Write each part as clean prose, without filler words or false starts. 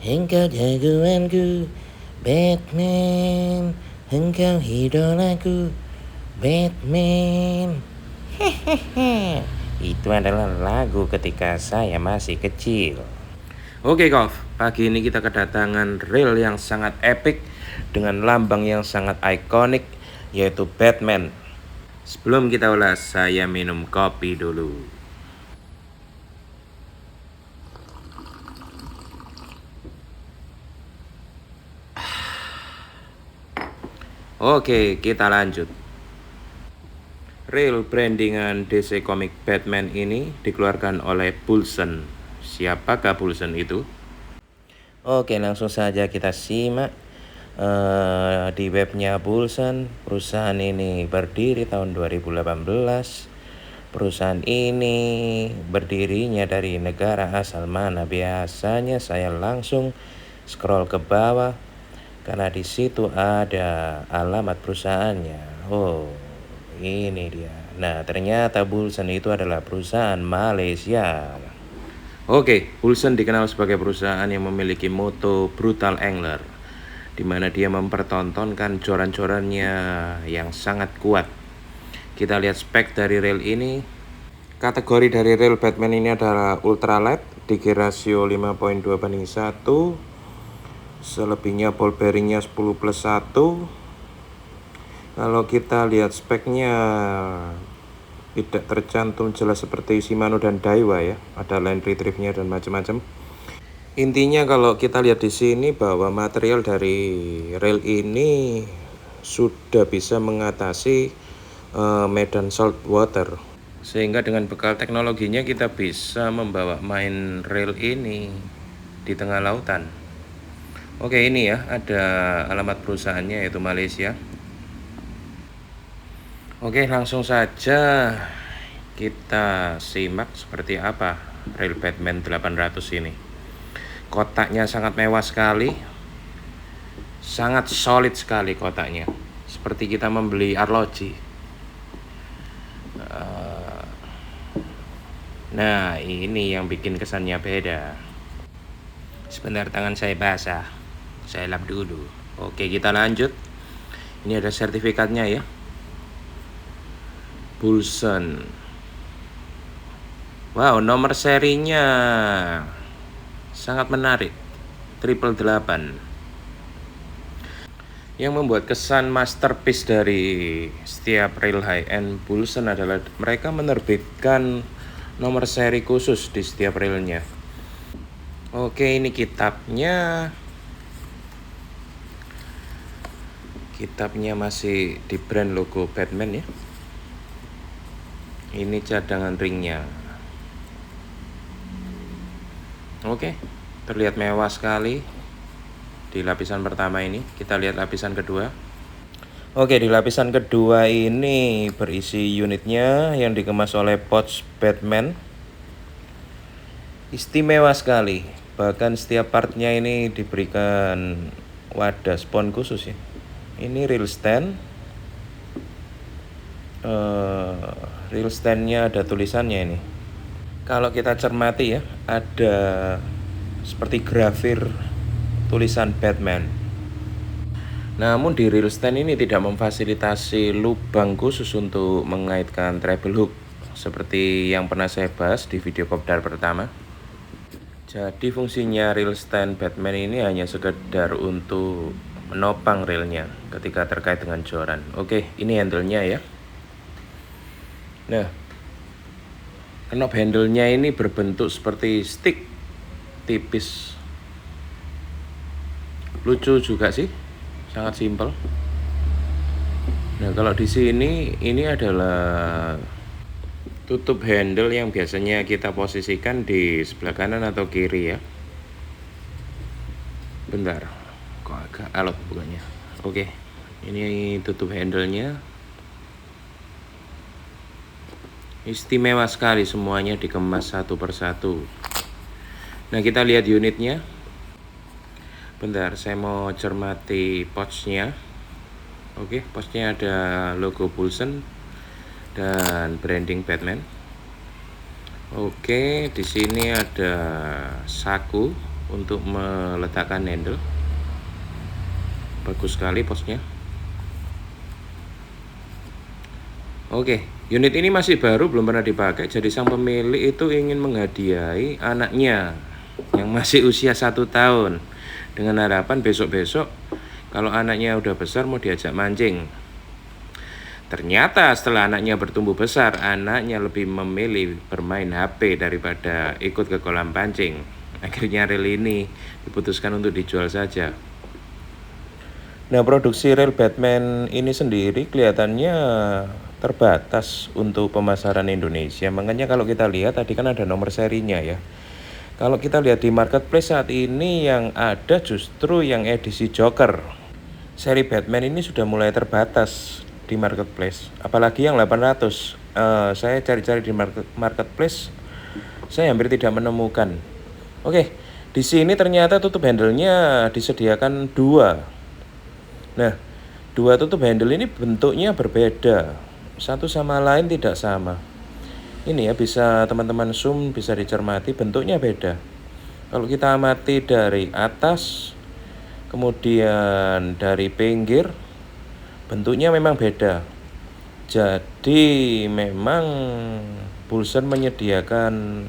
Engkau jagoanku, Batman. Engkau idolaku, Batman. Hehehe. Itu adalah lagu ketika saya masih kecil. Oke Kov, pagi ini kita kedatangan reel yang sangat epic dengan lambang yang sangat ikonik, yaitu Batman. Sebelum kita ulas, saya minum kopi dulu. Oke, kita lanjut. Reel brandingan DC Comics Batman ini dikeluarkan oleh Poulsen. Siapakah Poulsen itu? Oke, langsung saja kita simak. Di webnya Poulsen, perusahaan ini berdiri tahun 2018. Perusahaan ini berdirinya dari negara asal mana? Biasanya saya langsung scroll ke bawah karena di situ ada alamat perusahaannya. Oh, ini dia. Nah, ternyata Poulsen itu adalah perusahaan Malaysia. Oke, Poulsen dikenal sebagai perusahaan yang memiliki moto Brutal Angler, di mana dia mempertontonkan joran-jorannya yang sangat kuat. Kita lihat spek dari reel ini. Kategori dari reel Batman ini adalah ultralight, digi rasio 5.2:1. Selebihnya ball bearingnya 10+1. Kalau kita lihat speknya tidak tercantum jelas seperti Shimano dan Daiwa ya. Ada line retrieve-nya dan macam-macam. Intinya kalau kita lihat di sini bahwa material dari reel ini sudah bisa mengatasi medan salt water, sehingga dengan bekal teknologinya kita bisa membawa main reel ini di tengah lautan. Oke, ini ya ada alamat perusahaannya yaitu Malaysia. Oke, langsung saja kita simak seperti apa reel Batman 800 ini. Kotaknya sangat mewah sekali, sangat solid sekali kotaknya, seperti kita membeli arloji. Nah, ini yang bikin kesannya beda. Sebentar, tangan saya basah, saya lap dulu. Oke, kita lanjut. Ini ada sertifikatnya ya, Poulsen. Wow, nomor serinya sangat menarik, 888. Yang membuat kesan masterpiece dari setiap reel high-end Poulsen adalah mereka menerbitkan nomor seri khusus di setiap reelnya. Oke, ini kitabnya. Kitabnya masih di brand logo Batman ya. Ini cadangan ringnya. Oke, terlihat mewah sekali di lapisan pertama ini. Kita lihat lapisan kedua. Oke, di lapisan kedua ini berisi unitnya yang dikemas oleh pouch Batman. Istimewa sekali. Bahkan setiap partnya ini diberikan wadah spon khusus ya. Ini reel stand. Reel standnya ada tulisannya ini. Kalau kita cermati ya, ada seperti grafir tulisan Batman. Namun di reel stand ini tidak memfasilitasi lubang khusus untuk mengaitkan treble hook seperti yang pernah saya bahas di video kopdar pertama. Jadi fungsinya reel stand Batman ini hanya sekedar untuk menopang reelnya ketika terkait dengan joran. Oke, ini handle-nya ya. Nah, knob handle-nya ini berbentuk seperti stick, tipis. Lucu juga sih, sangat simpel. Nah, kalau di sini ini adalah tutup handle yang biasanya kita posisikan di sebelah kanan atau kiri ya. Bentar, kok agak alot bukannya. Oke, ini tutup handle-nya. Istimewa sekali, semuanya dikemas satu persatu. Nah, kita lihat unitnya. Bentar, saya mau cermati pouch-nya. Oke, pouch-nya ada logo Poulsen dan branding Batman. Oke, di sini ada saku untuk meletakkan handle. Bagus sekali posnya. Oke, unit ini masih baru, belum pernah dipakai. Jadi sang pemilik itu ingin menghadiahi anaknya yang masih usia 1 tahun, dengan harapan besok-besok kalau anaknya udah besar mau diajak mancing. Ternyata setelah anaknya bertumbuh besar, anaknya lebih memilih bermain HP daripada ikut ke kolam pancing. Akhirnya reel ini diputuskan untuk dijual saja. Nah, produksi reel Batman ini sendiri kelihatannya terbatas untuk pemasaran Indonesia. Makanya kalau kita lihat tadi kan ada nomor serinya ya. Kalau kita lihat di marketplace saat ini yang ada justru yang edisi Joker. Seri Batman ini sudah mulai terbatas di marketplace. Apalagi yang 800. Saya cari-cari di marketplace, saya hampir tidak menemukan. Oke, di sini ternyata tutup handle-nya disediakan 2. Nah, 2 tutup handle ini bentuknya berbeda, satu sama lain tidak sama. Ini ya, bisa teman-teman zoom, bisa dicermati, bentuknya beda. Kalau kita amati dari atas, kemudian dari pinggir, bentuknya memang beda. Jadi memang Bulsen menyediakan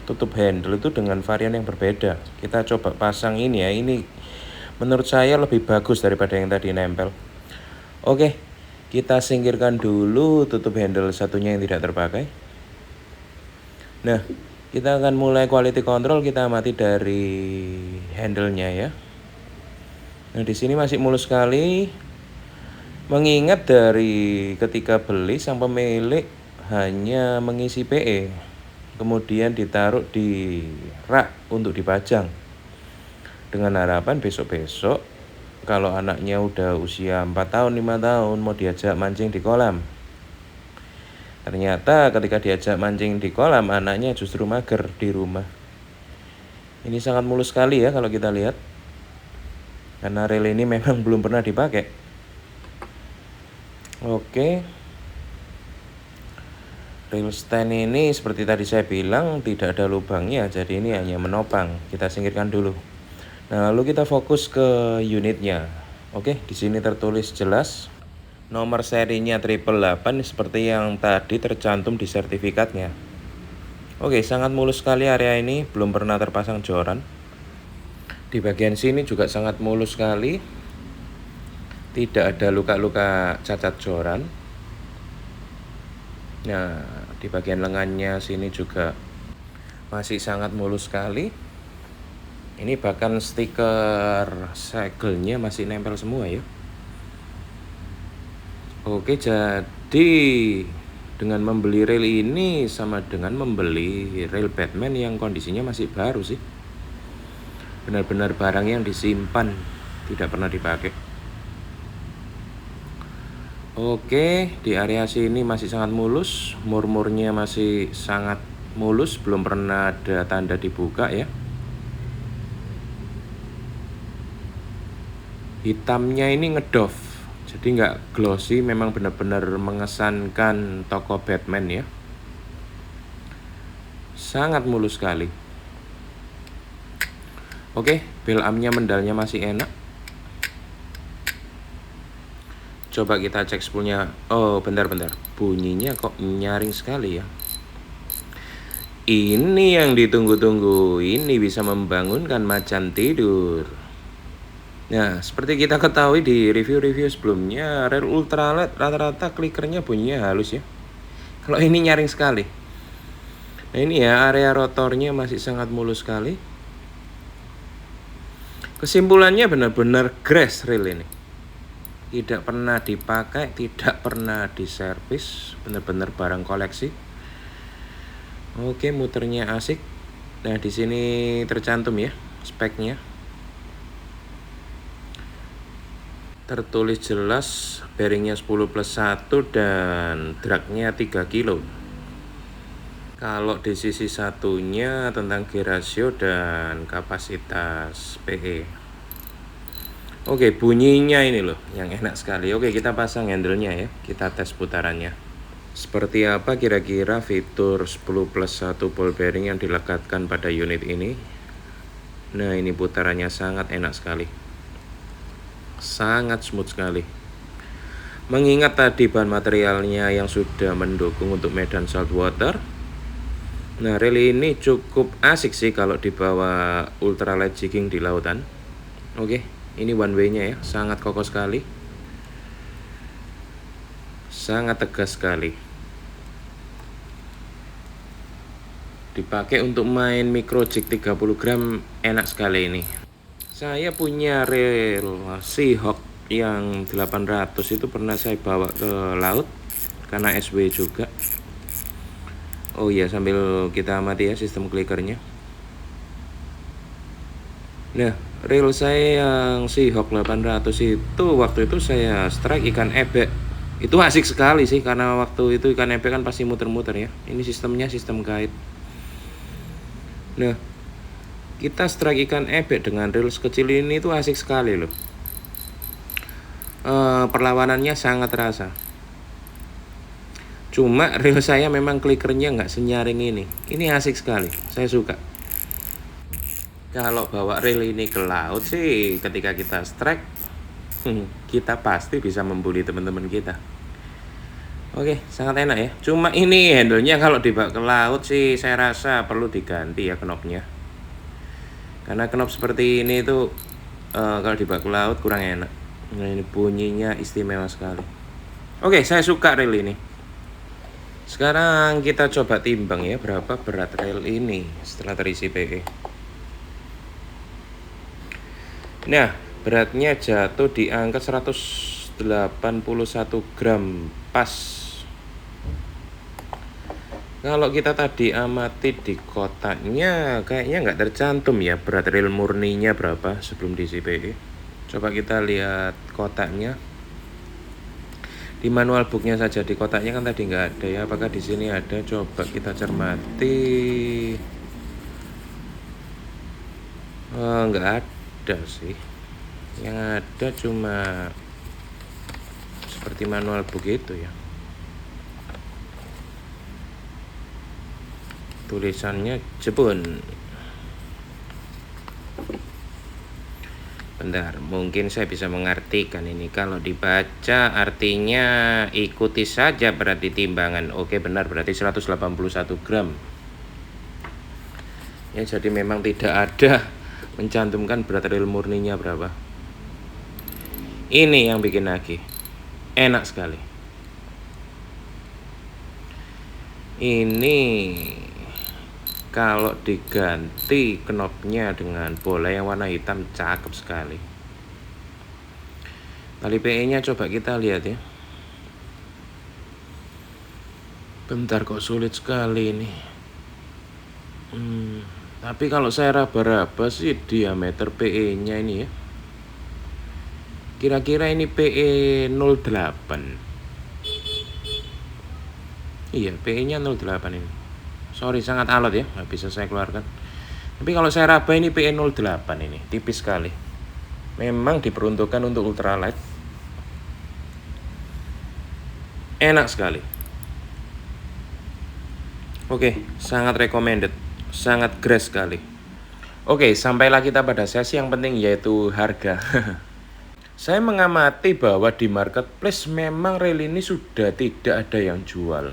tutup handle itu dengan varian yang berbeda. Kita coba pasang ini ya, ini menurut saya lebih bagus daripada yang tadi nempel. Oke, kita singkirkan dulu tutup handle satunya yang tidak terpakai. Nah, kita akan mulai quality control. Kita amati dari handle-nya ya. Nah, di sini masih mulus sekali. Mengingat dari ketika beli, sang pemilik hanya mengisi PE, kemudian ditaruh di rak untuk dipajang, dengan harapan besok-besok kalau anaknya udah usia 4 tahun, 5 tahun mau diajak mancing di kolam. Ternyata ketika diajak mancing di kolam, anaknya justru mager di rumah. Ini sangat mulus sekali ya kalau kita lihat, karena reel ini memang belum pernah dipakai. Oke, reel stand ini seperti tadi saya bilang tidak ada lubangnya, jadi ini hanya menopang. Kita singkirkan dulu. Nah, lalu kita fokus ke unitnya. Oke, di sini tertulis jelas nomor serinya 888 seperti yang tadi tercantum di sertifikatnya. Oke, sangat mulus sekali area ini, belum pernah terpasang joran. Di bagian sini juga sangat mulus sekali. Tidak ada luka-luka cacat joran. Nah, di bagian lengannya sini juga masih sangat mulus sekali. Ini bahkan stiker segelnya masih nempel semua ya. Oke, jadi dengan membeli reel ini sama dengan membeli reel Batman yang kondisinya masih baru sih. Benar-benar barang yang disimpan, tidak pernah dipakai. Oke, di area sini masih sangat mulus, murmurnya masih sangat mulus, belum pernah ada tanda dibuka ya. Hitamnya ini ngedoff, jadi nggak glossy, memang benar-benar mengesankan toko Batman ya. Sangat mulus sekali. Oke, bel amnya mendalnya masih enak. Coba kita cek spoolnya. Oh, bentar-bentar, bunyinya kok nyaring sekali ya. Ini yang ditunggu-tunggu, ini bisa membangunkan macan tidur. Nah, seperti kita ketahui di review-review sebelumnya, reel ultralight rata-rata klikernya bunyinya halus ya. Kalau ini nyaring sekali. Nah, ini ya, area rotornya masih sangat mulus sekali. Kesimpulannya benar-benar grass reel ini. Tidak pernah dipakai, tidak pernah diservis, benar-benar barang koleksi. Oke, muternya asik. Nah, di sini tercantum ya speknya. Tertulis jelas bearingnya 10+1 dan dragnya 3 kilo. Kalau di sisi satunya tentang gear ratio dan kapasitas PE. Oke, bunyinya ini loh yang enak sekali. Oke, kita pasang handle-nya ya. Kita tes putarannya. Seperti apa kira-kira fitur 10+1 ball bearing yang dilekatkan pada unit ini? Nah, ini putarannya sangat enak sekali, sangat smooth sekali. Mengingat tadi bahan materialnya yang sudah mendukung untuk medan saltwater, nah rel ini cukup asik sih kalau dibawa ultralight jigging di lautan. Oke, ini one way nya ya, sangat kokoh sekali, sangat tegas sekali. Dipakai untuk main micro jig 30 gram, enak sekali ini. Saya punya reel Seahawk yang 800 itu pernah saya bawa ke laut karena SW juga. Oh iya, sambil kita amati ya sistem clickernya. Nah, reel saya yang Seahawk 800 itu waktu itu saya strike ikan ebek. Itu asik sekali sih, karena waktu itu ikan ebek kan pasti muter-muter ya. Ini sistemnya sistem guide. Nah, kita strike ikan ebek dengan reel sekecil ini tuh asik sekali loh. Perlawanannya sangat terasa. Cuma reel saya memang clickernya nggak senyaring ini. Ini asik sekali, saya suka. Kalau bawa reel ini ke laut sih, ketika kita strike, kita pasti bisa membuli teman-teman kita. Oke, sangat enak ya. Cuma ini handlenya kalau dibawa ke laut sih, saya rasa perlu diganti ya knopnya. Karena knop seperti ini tuh kalau dibawa ke laut kurang enak. Nah, ini bunyinya istimewa sekali. Oke, saya suka reel ini. Sekarang kita coba timbang ya, berapa berat reel ini setelah terisi PE. Nah, beratnya jatuh di angka 181 gram pas. Kalau kita tadi amati di kotaknya, kayaknya nggak tercantum ya berat reel murninya berapa sebelum diisi PE. Coba kita lihat kotaknya. Di manual booknya saja, di kotaknya kan tadi nggak ada ya. Apakah di sini ada? Coba kita cermati. Nggak ada sih. Yang ada cuma seperti manual book itu ya. Tulisannya Jepun. Bentar, mungkin saya bisa mengartikan ini. Kalau dibaca artinya ikuti saja berarti timbangan. Oke, benar, berarti 181 gram. Ya, jadi memang tidak ada mencantumkan berat reel murninya berapa. Ini yang bikin nagih. Enak sekali. Ini kalau diganti knopnya dengan bola yang warna hitam, cakep sekali. Tali PE nya coba kita lihat ya. Bentar, kok sulit sekali ini. Tapi kalau saya raba-raba sih diameter PE nya ini ya, kira-kira ini PE 08. Iya, PE nya 08 ini. Sorry, sangat alot ya, nggak bisa saya keluarkan. Tapi kalau saya raba ini PE 08 ini, tipis sekali. Memang diperuntukkan untuk ultralight. Enak sekali. Oke, sangat recommended, sangat grace sekali. Oke, sampailah kita pada sesi yang penting, yaitu harga. Saya mengamati bahwa di marketplace memang reel ini sudah tidak ada yang jual.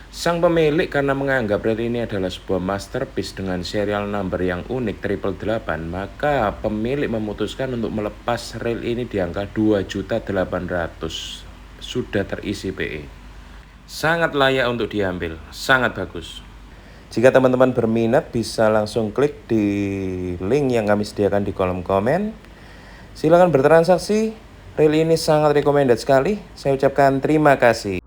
Sang pemilik karena menganggap reel ini adalah sebuah masterpiece dengan serial number yang unik 888, maka pemilik memutuskan untuk melepas reel ini di angka 2.800.000. Sudah terisi PE. Sangat layak untuk diambil, sangat bagus. Jika teman-teman berminat bisa langsung klik di link yang kami sediakan di kolom komen. Silakan bertransaksi. Reel ini sangat recommended sekali. Saya ucapkan terima kasih.